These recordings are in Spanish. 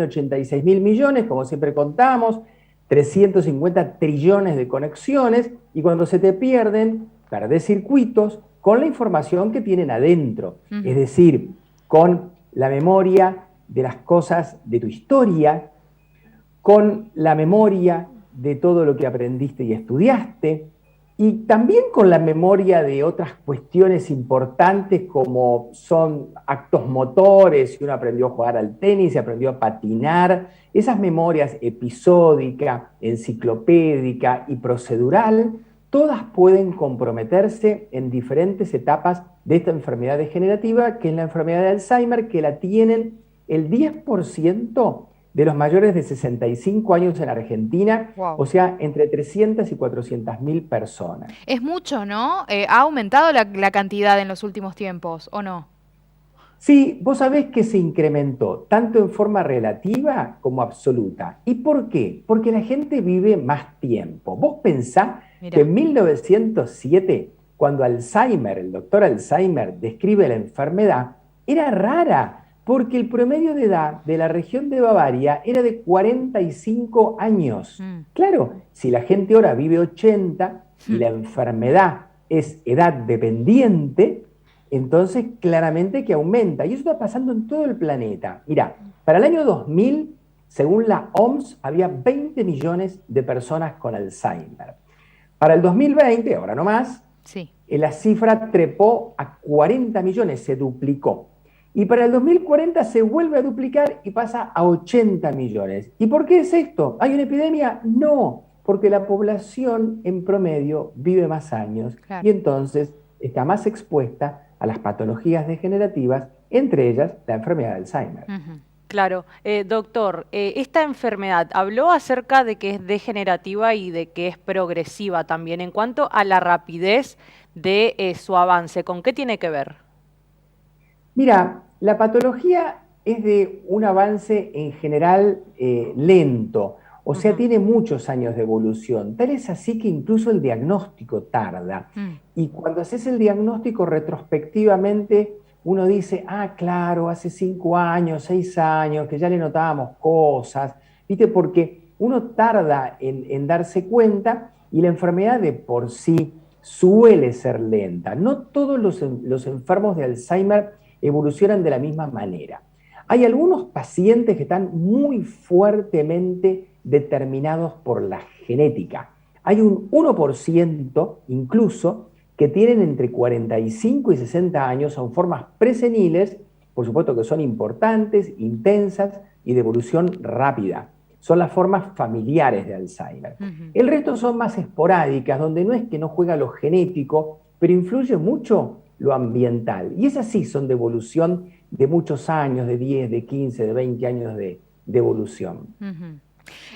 86.000 millones, como siempre contamos, 350 trillones de conexiones, y cuando se te pierden, perdés circuitos con la información que tienen adentro, es decir, con la memoria de las cosas de tu historia, con la memoria de todo lo que aprendiste y estudiaste, y también con la memoria de otras cuestiones importantes como son actos motores, si uno aprendió a jugar al tenis, si aprendió a patinar, esas memorias episódica, enciclopédica y procedural, todas pueden comprometerse en diferentes etapas de esta enfermedad degenerativa, que es la enfermedad de Alzheimer, que la tienen el 10% de los mayores de 65 años en Argentina, Wow. o sea, entre 300 y 400.000 personas. Es mucho, ¿no? ¿Ha aumentado la cantidad en los últimos tiempos, o no? Sí, vos sabés que se incrementó tanto en forma relativa como absoluta. ¿Y por qué? Porque la gente vive más tiempo. Vos pensás que Mira. en 1907, cuando Alzheimer, el doctor Alzheimer, describe la enfermedad, era rara, porque el promedio de edad de la región de Bavaria era de 45 años. Mm. Claro, si la gente ahora vive 80 y la enfermedad es edad dependiente, entonces claramente que aumenta. Y eso está pasando en todo el planeta. Mira, para el año 2000, según la OMS, había 20 millones de personas con Alzheimer. Para el 2020, ahora no más, Sí. la cifra trepó a 40 millones, se duplicó. Y para el 2040 se vuelve a duplicar y pasa a 80 millones. ¿Y por qué es esto? ¿Hay una epidemia? No, porque la población en promedio vive más años y Claro. entonces está más expuesta a las patologías degenerativas, entre ellas la enfermedad de Alzheimer. Ujú. Claro, doctor, esta enfermedad habló acerca de que es degenerativa y de que es progresiva también. En cuanto a la rapidez de su avance, ¿con qué tiene que ver? Mira, la patología es de un avance en general lento, o sea, Ujú. tiene muchos años de evolución. Tal es así que incluso el diagnóstico tarda. Mm. Y cuando haces el diagnóstico retrospectivamente, uno dice, ah, claro, hace 5 años, 6 años, que ya le notábamos cosas, ¿viste? Porque uno tarda en darse cuenta y la enfermedad de por sí suele ser lenta. No todos los enfermos de Alzheimer evolucionan de la misma manera. Hay algunos pacientes que están muy fuertemente determinados por la genética. Hay un 1% incluso que tienen entre 45 y 60 años, son formas preseniles, por supuesto que son importantes, intensas y de evolución rápida. Son las formas familiares de Alzheimer. Ujú. El resto son más esporádicas, donde no es que no juega lo genético, pero influye mucho lo ambiental. Y esas sí son de evolución de muchos años, de 10, de 15, de 20 años de evolución. Ujú.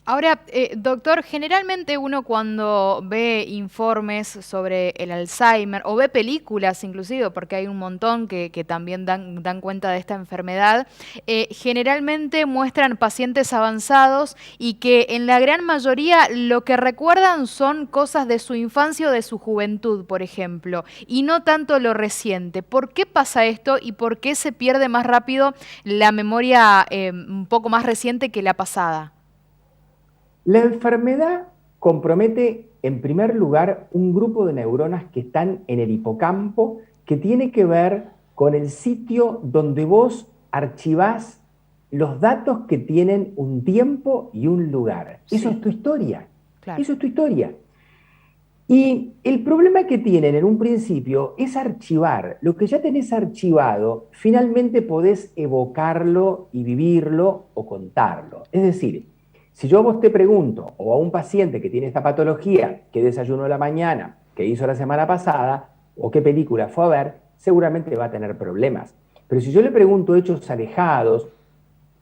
Ahora, doctor, generalmente uno cuando ve informes sobre el Alzheimer o ve películas inclusive, porque hay un montón que también dan cuenta de esta enfermedad, generalmente muestran pacientes avanzados y que en la gran mayoría lo que recuerdan son cosas de su infancia o de su juventud, por ejemplo, y no tanto lo reciente. ¿Por qué pasa esto y por qué se pierde más rápido la memoria un poco más reciente que la pasada? La enfermedad compromete, en primer lugar, un grupo de neuronas que están en el hipocampo, que tiene que ver con el sitio donde vos archivás los datos que tienen un tiempo y un lugar. Eso Sí, es tu historia. claro. Eso es tu historia. Y el problema que tienen en un principio es archivar. Lo que ya tenés archivado, finalmente podés evocarlo y vivirlo o contarlo. Es decir, si yo a vos te pregunto, o a un paciente que tiene esta patología, qué desayunó a la mañana, qué hizo la semana pasada, o qué película fue a ver, seguramente va a tener problemas. Pero si yo le pregunto hechos alejados,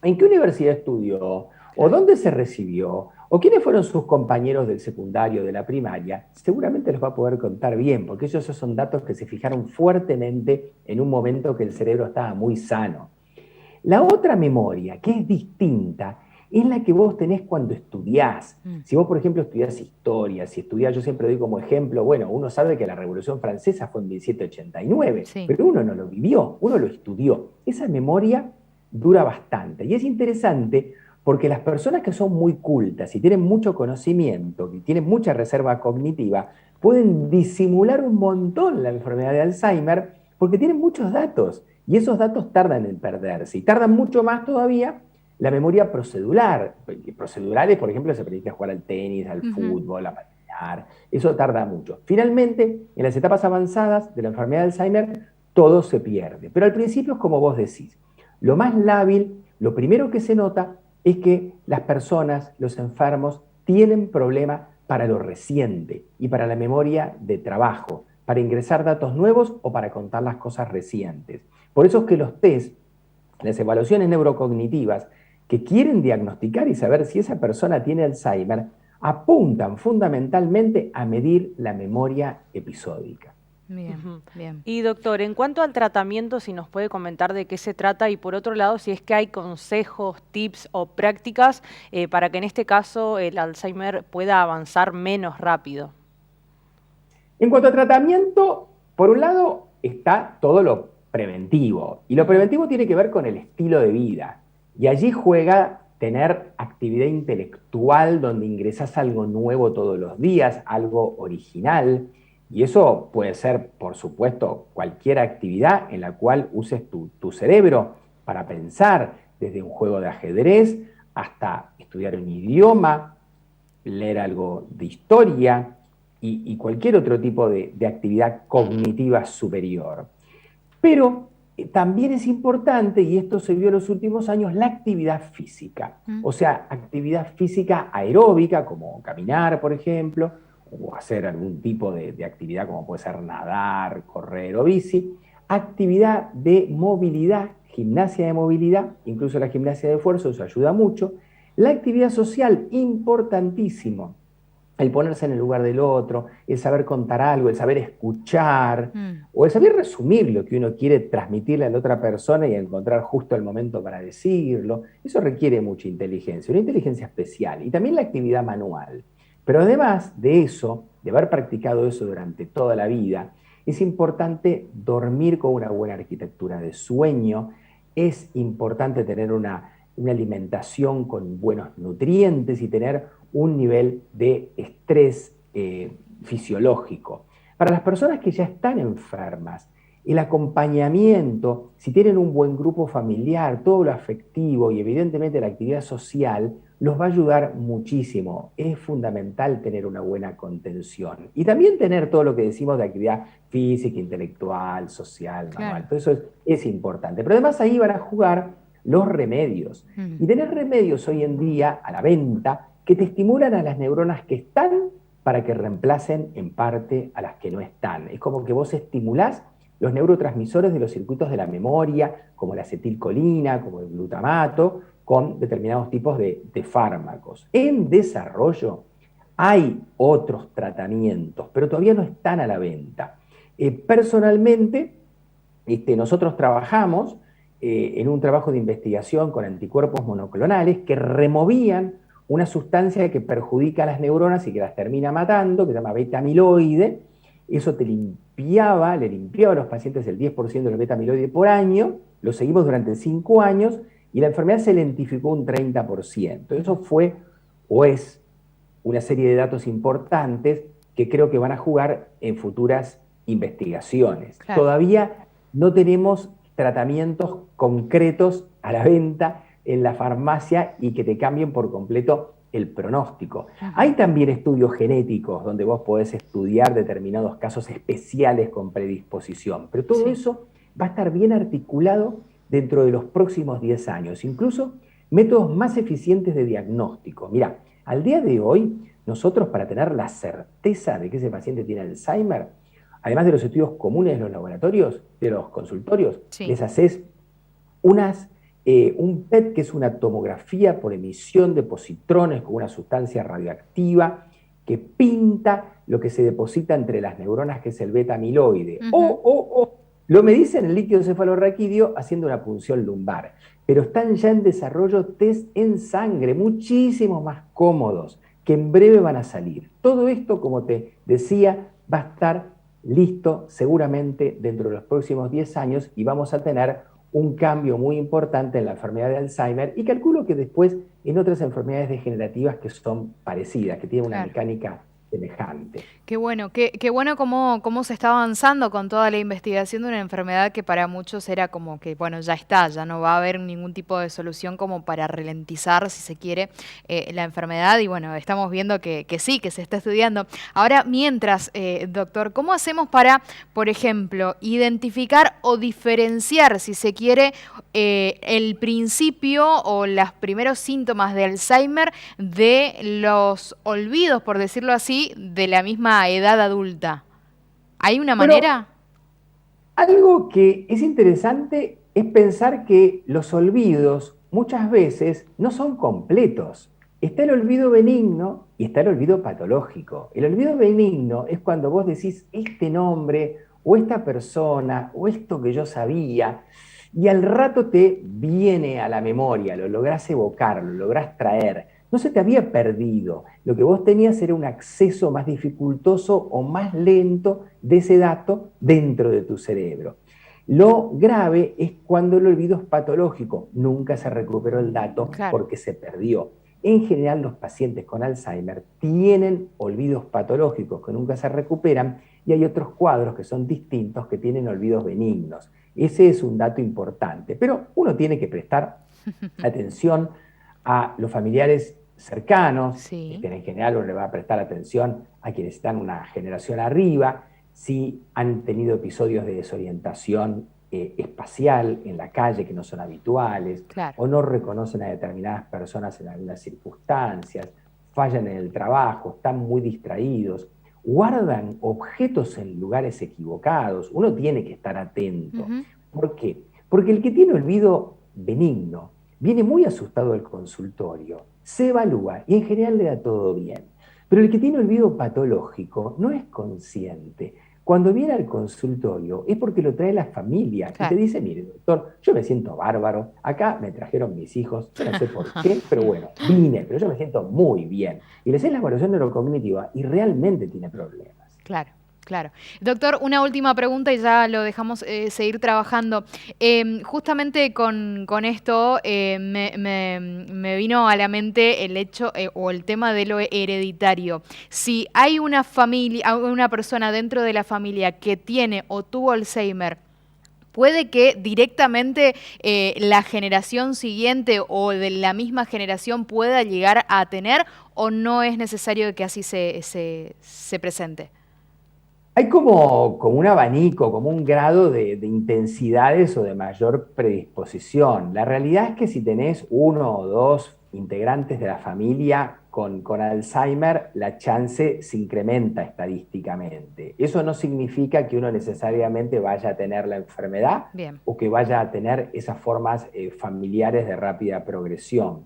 ¿en qué universidad estudió? ¿O Claro. dónde se recibió? ¿O quiénes fueron sus compañeros del secundario, de la primaria? Seguramente los va a poder contar bien, porque esos son datos que se fijaron fuertemente en un momento que el cerebro estaba muy sano. La otra memoria, que es distinta, es la que vos tenés cuando estudiás. Mm. Si vos, por ejemplo, estudiás historia, si estudiás, yo siempre doy como ejemplo, bueno, uno sabe que la Revolución Francesa fue en 1789, Sí. pero uno no lo vivió, uno lo estudió. Esa memoria dura bastante. Y es interesante porque las personas que son muy cultas y tienen mucho conocimiento, y tienen mucha reserva cognitiva, pueden disimular un montón la enfermedad de Alzheimer porque tienen muchos datos y esos datos tardan en perderse y tardan mucho más todavía la memoria procedural. Procedurales, por ejemplo, se aprende a jugar al tenis, al fútbol, a patinar. Eso tarda mucho. Finalmente, en las etapas avanzadas de la enfermedad de Alzheimer, todo se pierde. Pero al principio es como vos decís. Lo más lábil, lo primero que se nota es que las personas, los enfermos, tienen problemas para lo reciente y para la memoria de trabajo, para ingresar datos nuevos o para contar las cosas recientes. Por eso es que los test, las evaluaciones neurocognitivas, que quieren diagnosticar y saber si esa persona tiene Alzheimer, apuntan fundamentalmente a medir la memoria episódica. Bien, bien. Y doctor, en cuanto al tratamiento, si nos puede comentar de qué se trata y por otro lado, si es que hay consejos, tips o prácticas para que en este caso el Alzheimer pueda avanzar menos rápido. En cuanto a tratamiento, por un lado está todo lo preventivo, y lo preventivo tiene que ver con el estilo de vida, y allí juega tener actividad intelectual donde ingresas algo nuevo todos los días, algo original, y eso puede ser, por supuesto, cualquier actividad en la cual uses tu cerebro para pensar, desde un juego de ajedrez hasta estudiar un idioma, leer algo de historia y cualquier otro tipo de actividad cognitiva superior. Pero también es importante, y esto se vio en los últimos años, la actividad física. O sea, actividad física aeróbica, como caminar, por ejemplo, o hacer algún tipo de actividad como puede ser nadar, correr o bici. Actividad de movilidad, gimnasia de movilidad, incluso la gimnasia de esfuerzo, eso ayuda mucho. La actividad social, importantísimo. El ponerse en el lugar del otro, el saber contar algo, el saber escuchar, o el saber resumir lo que uno quiere transmitirle a la otra persona y encontrar justo el momento para decirlo. Eso requiere mucha inteligencia, una inteligencia especial, y también la actividad manual. Pero además de eso, de haber practicado eso durante toda la vida, es importante dormir con una buena arquitectura de sueño, es importante tener una alimentación con buenos nutrientes y tener un nivel de estrés fisiológico. Para las personas que ya están enfermas, el acompañamiento, si tienen un buen grupo familiar, todo lo afectivo y evidentemente la actividad social, los va a ayudar muchísimo. Es fundamental tener una buena contención. Y también tener todo lo que decimos de actividad física, intelectual, social, manual. Todo eso es importante. Pero además ahí van a jugar los remedios. Y tener remedios hoy en día a la venta que te estimulan a las neuronas que están para que reemplacen en parte a las que no están. Es como que vos estimulás los neurotransmisores de los circuitos de la memoria, como la acetilcolina, como el glutamato, con determinados tipos de fármacos. En desarrollo hay otros tratamientos, pero todavía no están a la venta. Personalmente, nosotros trabajamos en un trabajo de investigación con anticuerpos monoclonales que removían una sustancia que perjudica a las neuronas y que las termina matando, que se llama beta-amiloide. Eso le limpiaba a los pacientes el 10% del beta-amiloide por año, lo seguimos durante 5 años y la enfermedad se lentificó un 30%. Eso fue o es una serie de datos importantes que creo que van a jugar en futuras investigaciones. Claro. Todavía no tenemos tratamientos concretos a la venta en la farmacia y que te cambien por completo el pronóstico. Hay también estudios genéticos donde vos podés estudiar determinados casos especiales con predisposición, pero todo eso va a estar bien articulado dentro de los próximos 10 años, incluso métodos más eficientes de diagnóstico. Mirá, al día de hoy, nosotros para tener la certeza de que ese paciente tiene Alzheimer, además de los estudios comunes de los laboratorios, de los consultorios, les haces un PET, que es una tomografía por emisión de positrones con una sustancia radioactiva que pinta lo que se deposita entre las neuronas, que es el beta-amiloide. Lo medís en el líquido cefalorraquídeo haciendo una punción lumbar. Pero están ya en desarrollo test en sangre, muchísimo más cómodos, que en breve van a salir. Todo esto, como te decía, va a estar listo seguramente dentro de los próximos 10 años y vamos a tener un cambio muy importante en la enfermedad de Alzheimer y calculo que después en otras enfermedades degenerativas que son parecidas, que tienen una Claro. mecánica semejante. Qué bueno cómo se está avanzando con toda la investigación de una enfermedad que para muchos era como que, bueno, ya está, ya no va a haber ningún tipo de solución como para ralentizar, si se quiere, la enfermedad. Y bueno, estamos viendo que sí, que se está estudiando. Ahora, mientras, doctor, ¿cómo hacemos para, por ejemplo, identificar o diferenciar, si se quiere, el principio o los primeros síntomas de Alzheimer de los olvidos, por decirlo así, de la misma edad adulta? ¿Hay una Bueno, manera? algo que es interesante es pensar que los olvidos muchas veces no son completos. Está el olvido benigno y está el olvido patológico. El olvido benigno es cuando vos decís este nombre o esta persona o esto que yo sabía y al rato te viene a la memoria, lo lográs evocar, lo lográs traer. No se te había perdido. Lo que vos tenías era un acceso más dificultoso o más lento de ese dato dentro de tu cerebro. Lo grave es cuando el olvido es patológico. Nunca se recuperó el dato Claro. porque se perdió. En general, los pacientes con Alzheimer tienen olvidos patológicos que nunca se recuperan y hay otros cuadros que son distintos que tienen olvidos benignos. Ese es un dato importante, pero uno tiene que prestar atención a los familiares cercanos, Sí, en general uno le va a prestar atención a quienes están una generación arriba, si han tenido episodios de desorientación espacial en la calle que no son habituales, claro. o no reconocen a determinadas personas en algunas circunstancias, fallan en el trabajo, están muy distraídos, guardan objetos en lugares equivocados. Uno tiene que estar atento. Ujú. ¿Por qué? Porque el que tiene olvido benigno viene muy asustado al consultorio, se evalúa y en general le da todo bien. Pero el que tiene olvido patológico no es consciente. Cuando viene al consultorio es porque lo trae la familia y te Claro. dice, mire, doctor, yo me siento bárbaro, acá me trajeron mis hijos, yo no sé por qué, pero bueno, vine, pero yo me siento muy bien. Y le hacen la evaluación neurocognitiva y realmente tiene problemas. Claro, claro. Doctor, una última pregunta y ya lo dejamos seguir trabajando. Justamente con esto me vino a la mente el hecho o el tema de lo hereditario. Si hay una familia, una persona dentro de la familia que tiene o tuvo Alzheimer, puede que directamente la generación siguiente o de la misma generación pueda llegar a tener, o no es necesario que así se presente. Hay como un abanico, como un grado de intensidades o de mayor predisposición. La realidad es que si tenés uno o dos integrantes de la familia con Alzheimer, la chance se incrementa estadísticamente. Eso no significa que uno necesariamente vaya a tener la enfermedad Bien. o que vaya a tener esas formas familiares de rápida progresión.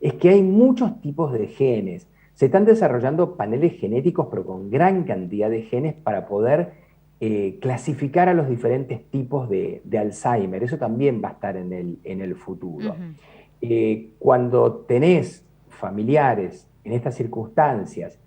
Es que hay muchos tipos de genes. Se están desarrollando paneles genéticos, pero con gran cantidad de genes para poder clasificar a los diferentes tipos de Alzheimer. Eso también va a estar en el futuro. Ujú. Cuando tenés familiares en estas circunstancias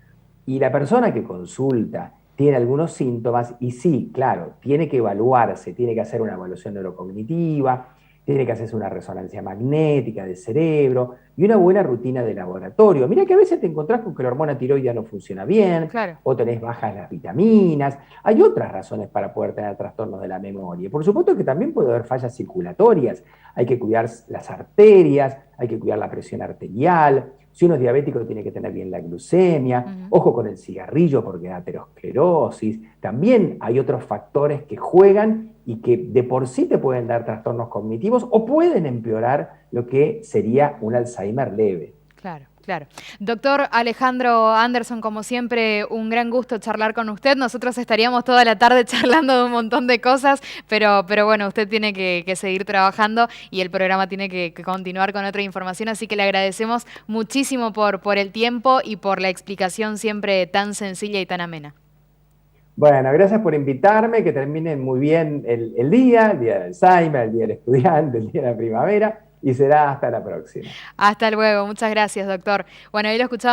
y la persona que consulta tiene algunos síntomas, y sí, claro, tiene que evaluarse, tiene que hacer una evaluación neurocognitiva, tiene que hacerse una resonancia magnética del cerebro y una buena rutina de laboratorio. Mira que a veces te encontrás con que la hormona tiroidea no funciona bien, Claro. o tenés bajas las vitaminas. Hay otras razones para poder tener trastornos de la memoria. Por supuesto que también puede haber fallas circulatorias. Hay que cuidar las arterias, hay que cuidar la presión arterial. Si uno es diabético, tiene que tener bien la glucemia. Ujú. Ojo con el cigarrillo porque da aterosclerosis. También hay otros factores que juegan y que de por sí te pueden dar trastornos cognitivos o pueden empeorar lo que sería un Alzheimer leve. Claro, claro. Doctor Alejandro Anderson, como siempre, un gran gusto charlar con usted. Nosotros estaríamos toda la tarde charlando de un montón de cosas, pero bueno, usted tiene que seguir trabajando y el programa tiene que continuar con otra información, así que le agradecemos muchísimo por el tiempo y por la explicación siempre tan sencilla y tan amena. Bueno, gracias por invitarme, que terminen muy bien el día del Alzheimer, el día del estudiante, el día de la primavera, y será hasta la próxima. Hasta luego, muchas gracias, doctor. Bueno, ahí lo escuchábamos.